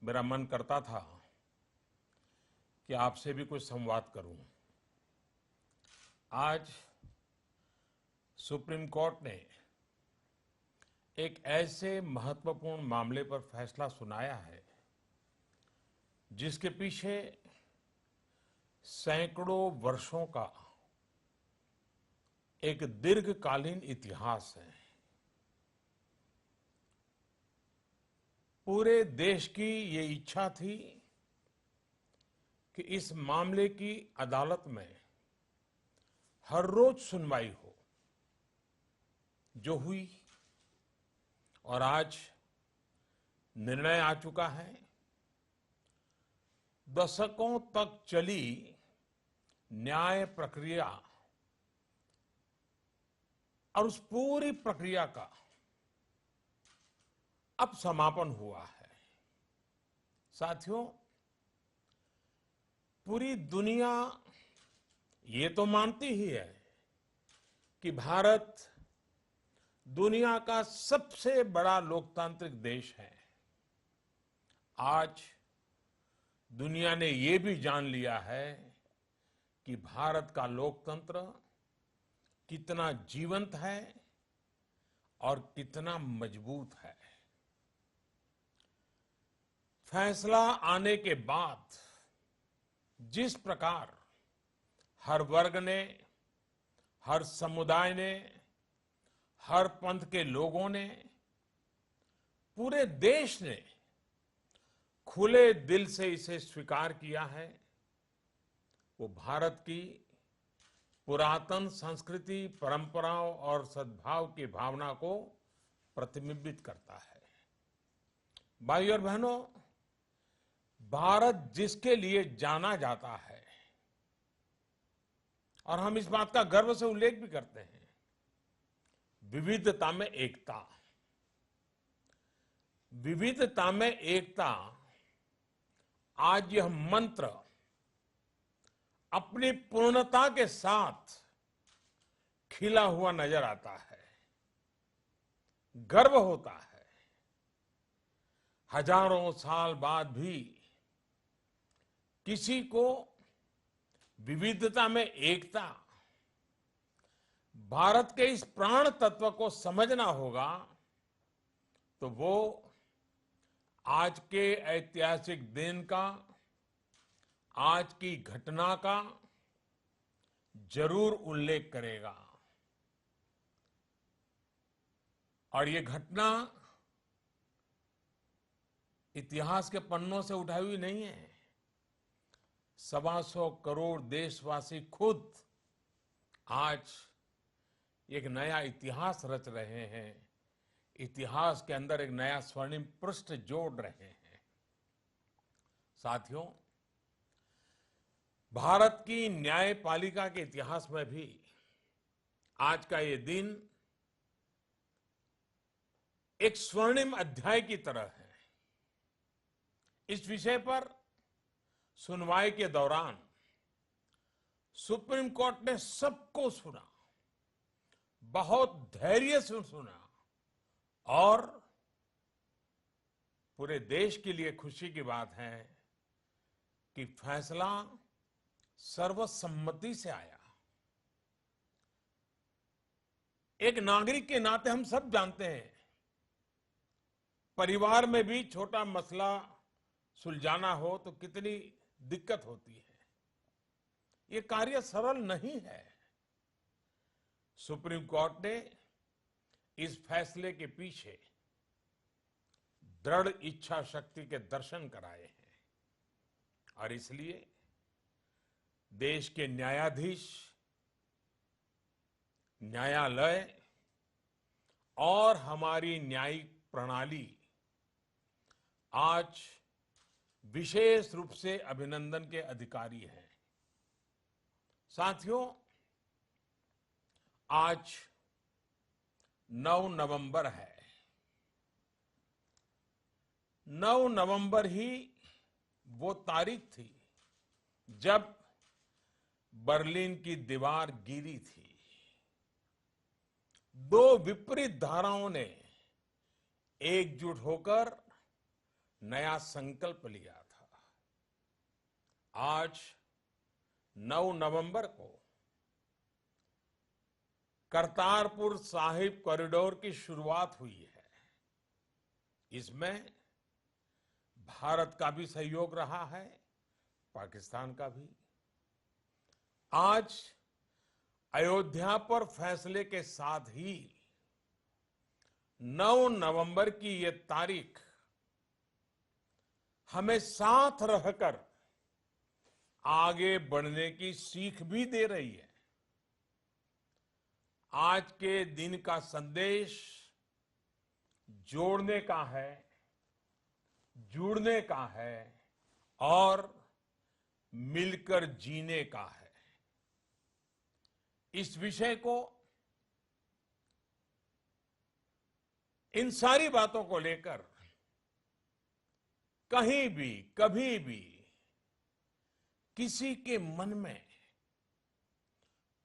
मेरा मन करता था कि आपसे भी कुछ संवाद करूं। आज सुप्रीम कोर्ट ने एक ऐसे महत्वपूर्ण मामले पर फैसला सुनाया है जिसके पीछे सैकड़ों वर्षों का एक दीर्घकालीन इतिहास है। पूरे देश की ये इच्छा थी कि इस मामले की अदालत में हर रोज सुनवाई हो, जो हुई और आज निर्णय आ चुका है। दशकों तक चली न्याय प्रक्रिया और उस पूरी प्रक्रिया का अब समापन हुआ है। साथियों, पूरी दुनिया ये तो मानती ही है कि भारत दुनिया का सबसे बड़ा लोकतांत्रिक देश है। आज दुनिया ने ये भी जान लिया है कि भारत का लोकतंत्र कितना जीवंत है और कितना मजबूत है। फैसला आने के बाद जिस प्रकार हर वर्ग ने, हर समुदाय ने, हर पंथ के लोगों ने, पूरे देश ने खुले दिल से इसे स्वीकार किया है, वो भारत की पुरातन संस्कृति, परंपराओं और सद्भाव की भावना को प्रतिबिंबित करता है। भाइयों और बहनों, भारत जिसके लिए जाना जाता है और हम इस बात का गर्व से उल्लेख भी करते हैं, विविधता में एकता। विविधता में एकता, आज यह मंत्र अपनी पूर्णता के साथ खिला हुआ नजर आता है। गर्व होता है, हजारों साल बाद भी किसी को विविधता में एकता, भारत के इस प्राण तत्व को समझना होगा, तो वो आज के ऐतिहासिक दिन का, आज की घटना का जरूर उल्लेख करेगा। और ये घटना इतिहास के पन्नों से उठाई हुई नहीं है। 125 करोड़ देशवासी खुद आज एक नया इतिहास रच रहे हैं। इतिहास के अंदर एक नया स्वर्णिम पृष्ठ जोड़ रहे हैं। साथियों, भारत की न्यायपालिका के इतिहास में भी आज का ये दिन एक स्वर्णिम अध्याय की तरह है। इस विषय पर सुनवाई के दौरान सुप्रीम कोर्ट ने सबको सुना, बहुत धैर्य से सुना और पूरे देश के लिए खुशी की बात है कि फैसला सर्वसम्मति से आया। एक नागरिक के नाते हम सब जानते हैं, परिवार में भी छोटा मसला सुलझाना हो तो कितनी दिक्कत होती है। ये कार्य सरल नहीं है। सुप्रीम कोर्ट ने इस फैसले के पीछे दृढ़ इच्छा शक्ति के दर्शन कराए हैं और इसलिए देश के न्यायाधीश, न्यायालय और हमारी न्यायिक प्रणाली आज विशेष रूप से अभिनंदन के अधिकारी हैं। साथियों, आज 9 नवंबर है। 9 नवंबर ही वो तारीख थी जब बर्लिन की दीवार गिरी थी। दो विपरीत धाराओं ने एकजुट होकर नया संकल्प लिया था। आज 9 नवंबर को करतारपुर साहिब कॉरिडोर की शुरुआत हुई है। इसमें भारत का भी सहयोग रहा है, पाकिस्तान का भी। आज अयोध्या पर फैसले के साथ ही 9 नवंबर की ये तारीख हमें साथ रहकर आगे बढ़ने की सीख भी दे रही है। आज के दिन का संदेश जोड़ने का है, जुड़ने का है और मिलकर जीने का है। इस विषय को, इन सारी बातों को लेकर कहीं भी, कभी भी किसी के मन में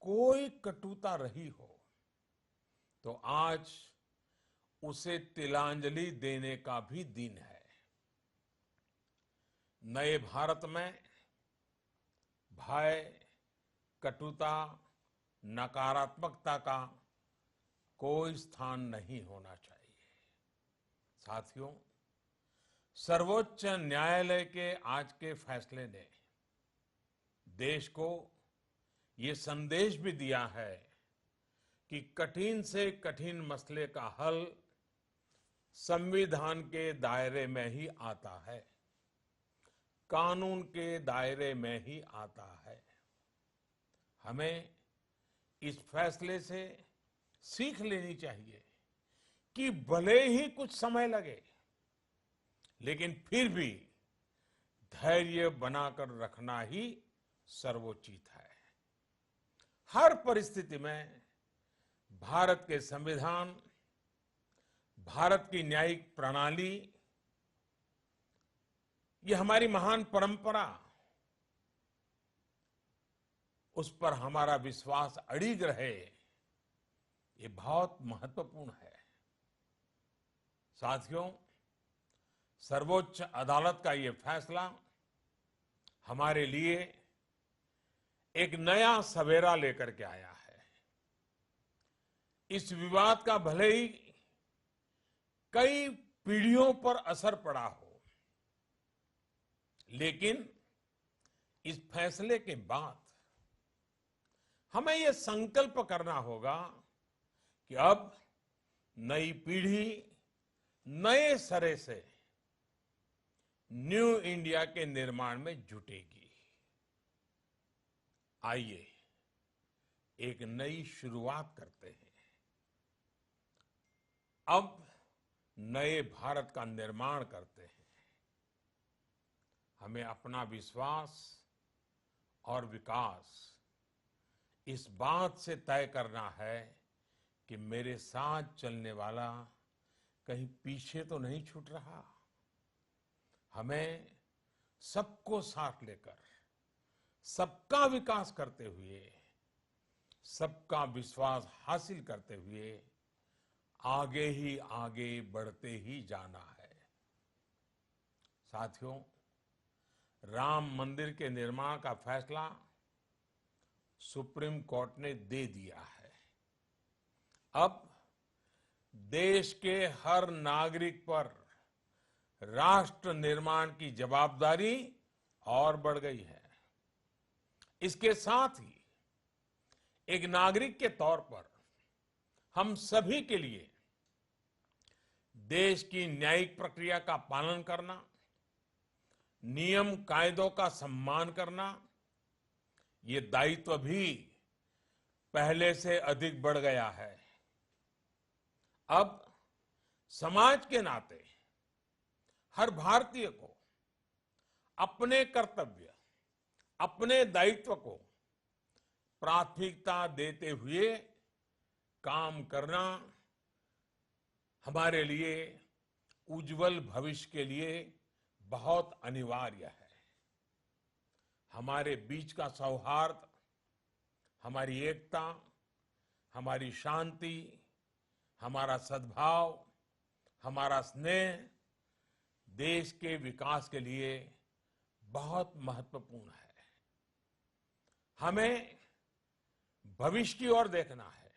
कोई कटुता रही हो तो आज उसे तिलांजलि देने का भी दिन है। नए भारत में भय, कटुता, नकारात्मकता का कोई स्थान नहीं होना चाहिए। साथियों, सर्वोच्च न्यायालय के आज के फैसले ने देश को ये संदेश भी दिया है कि कठिन से कठिन मसले का हल संविधान के दायरे में ही आता है, कानून के दायरे में ही आता है। हमें इस फैसले से सीख लेनी चाहिए कि भले ही कुछ समय लगे, लेकिन फिर भी धैर्य बनाकर रखना ही सर्वोचित है। हर परिस्थिति में भारत के संविधान, भारत की न्यायिक प्रणाली, ये हमारी महान परंपरा, उस पर हमारा विश्वास अडिग रहे, ये बहुत महत्वपूर्ण है। साथियों, सर्वोच्च अदालत का ये फैसला हमारे लिए एक नया सवेरा लेकर के आया है। इस विवाद का भले ही कई पीढ़ियों पर असर पड़ा हो, लेकिन इस फैसले के बाद हमें यह संकल्प करना होगा कि अब नई पीढ़ी नए सिरे से न्यू इंडिया के निर्माण में जुटेगी। आइए एक नई शुरुआत करते हैं। अब नए भारत का निर्माण करते हैं। हमें अपना विश्वास और विकास इस बात से तय करना है कि मेरे साथ चलने वाला कहीं पीछे तो नहीं छूट रहा। हमें सबको साथ लेकर, सबका विकास करते हुए, सबका विश्वास हासिल करते हुए आगे ही आगे बढ़ते ही जाना है। साथियों, राम मंदिर के निर्माण का फैसला सुप्रीम कोर्ट ने दे दिया है। अब देश के हर नागरिक पर राष्ट्र निर्माण की जवाबदारी और बढ़ गई है। इसके साथ ही एक नागरिक के तौर पर हम सभी के लिए देश की न्यायिक प्रक्रिया का पालन करना, नियम कायदों का सम्मान करना, ये दायित्व भी पहले से अधिक बढ़ गया है। अब समाज के नाते हर भारतीय को अपने कर्तव्य, अपने दायित्व को प्राथमिकता देते हुए काम करना हमारे लिए उज्जवल भविष्य के लिए बहुत अनिवार्य है। हमारे बीच का सौहार्द, हमारी एकता, हमारी शांति, हमारा सद्भाव, हमारा स्नेह देश के विकास के लिए बहुत महत्वपूर्ण है। हमें भविष्य की ओर देखना है,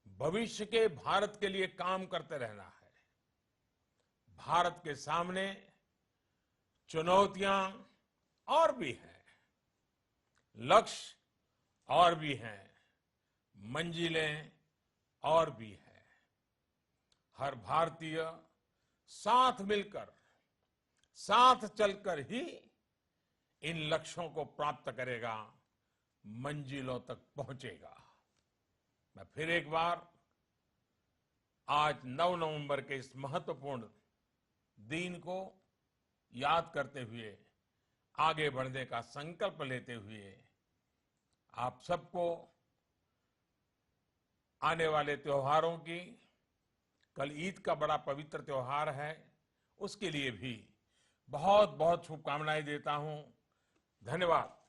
भविष्य के भारत के लिए काम करते रहना है। भारत के सामने चुनौतियां और भी हैं, लक्ष्य और भी हैं, मंजिलें और भी हैं। हर भारतीय साथ मिलकर, साथ चलकर ही इन लक्ष्यों को प्राप्त करेगा, मंजिलों तक पहुंचेगा। मैं फिर एक बार आज 9 नवंबर के इस महत्वपूर्ण दिन को याद करते हुए, आगे बढ़ने का संकल्प लेते हुए आप सबको आने वाले त्योहारों की, कल ईद का बड़ा पवित्र त्योहार है, उसके लिए भी बहुत बहुत शुभकामनाएं देता हूं। धन्यवाद।